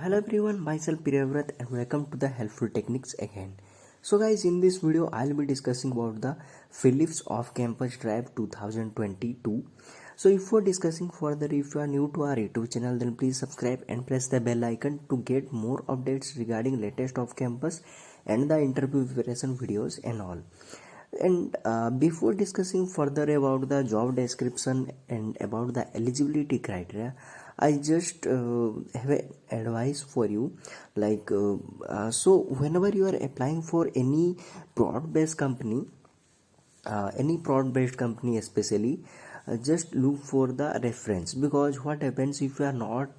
Hello everyone, myself Priyavrat and welcome to the Helpful Techniques again. So guys, in this video I'll be discussing about the Philips Off-Campus Drive 2022. So before discussing further, if you are new to our YouTube channel, then please subscribe and press the bell icon to get more updates regarding latest off-campus and the interview preparation videos and all. And before discussing further about the job description and about the eligibility criteria, I just have an advice for you. So whenever you are applying for any broad-based company, especially, just look for the reference, because what happens if you are not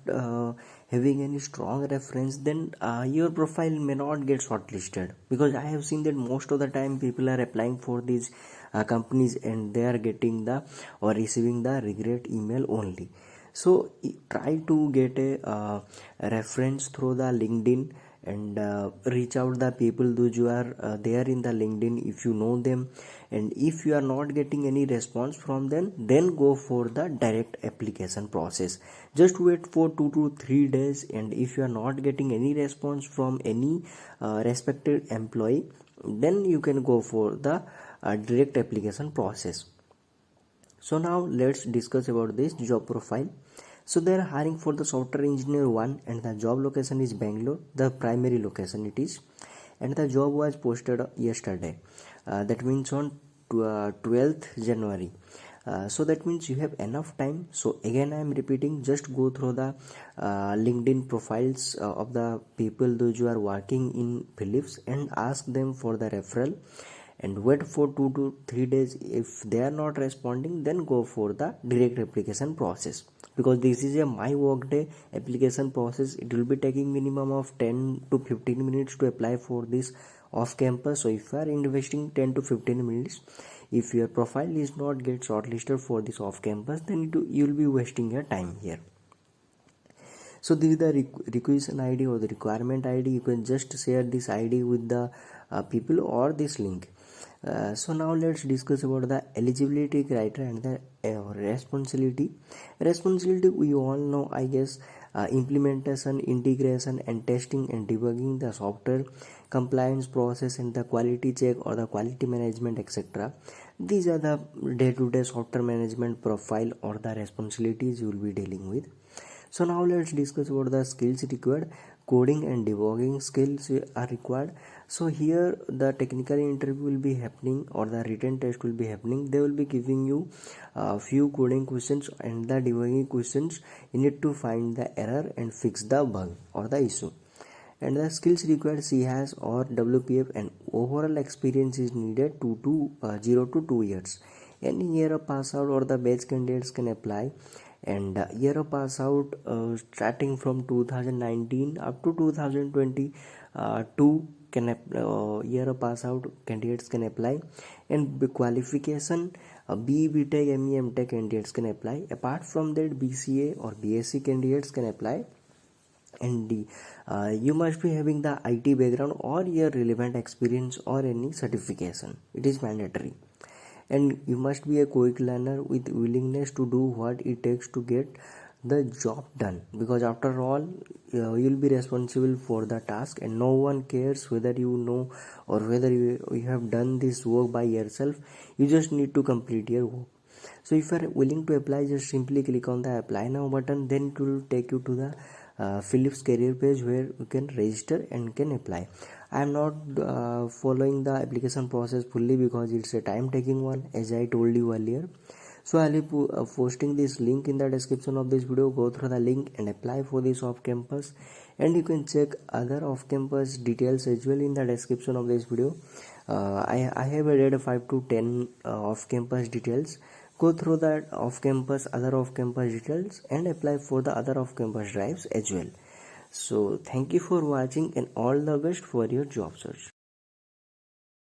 having any strong reference, then your profile may not get shortlisted, because I have seen that most of the time people are applying for these companies and they are getting the or receiving the regret email only. So try to get a reference through the LinkedIn and reach out the people those who are there in the LinkedIn if you know them. And if you are not getting any response from them, then go for the direct application process. Just wait for 2 to 3 days, and if you are not getting any response from any respected employee, then you can go for the direct application process. So now let's discuss about this job profile. So they are hiring for the software engineer 1 and the job location is Bangalore, the primary location it is, and the job was posted yesterday, that means on 12th January. So that means you have enough time. So again I am repeating, just go through the LinkedIn profiles of the people those who are working in Philips and ask them for the referral, and wait for 2 to 3 days. If they are not responding, then go for the direct application process, because this is a my workday application process. It will be taking minimum of 10 to 15 minutes to apply for this off campus. So if you are investing 10 to 15 minutes, if your profile is not get shortlisted for this off campus, then you will be wasting your time here. So this is the requisition ID or the requirement ID. You can just share this ID with the people or this link. So now let's discuss about the eligibility criteria and the responsibility. Responsibility we all know, I guess. Implementation, integration and testing and debugging the software, compliance process and the quality check or the quality management, etc. These are the day-to-day software management profile or the responsibilities you will be dealing with. So now let's discuss about the skills required. Coding and debugging skills are required. So here the technical interview will be happening or the written test will be happening. They will be giving you a few coding questions and the debugging questions. You need to find the error and fix the bug or the issue. And the skills required, C has or WPF, and overall experience is needed 0 to 2 years. Any year of pass out or the batch candidates can apply, and year of pass out starting from 2019 up to 2022 can year of pass out candidates can apply, and qualification BE, Tech, ME, Tech candidates can apply. Apart from that, BCA or BSc candidates can apply, and you must be having the IT background or your relevant experience or any certification. It is mandatory. And you must be a quick learner with willingness to do what it takes to get the job done, because after all you'll be responsible for the task and no one cares whether you know or whether you have done this work by yourself. You just need to complete your work. So if you are willing to apply, just simply click on the apply now button. Then it will take you to the Philips career page where you can register and can apply. I am not following the application process fully because it's a time taking one, as I told you earlier. So I'll be posting this link in the description of this video. Go through the link and apply for this off campus, and you can check other off campus details as well in the description of this video. I have added 5 to 10 off campus details. Go through that other off campus details and apply for the other off campus drives as well. So thank you for watching and all the best for your job search.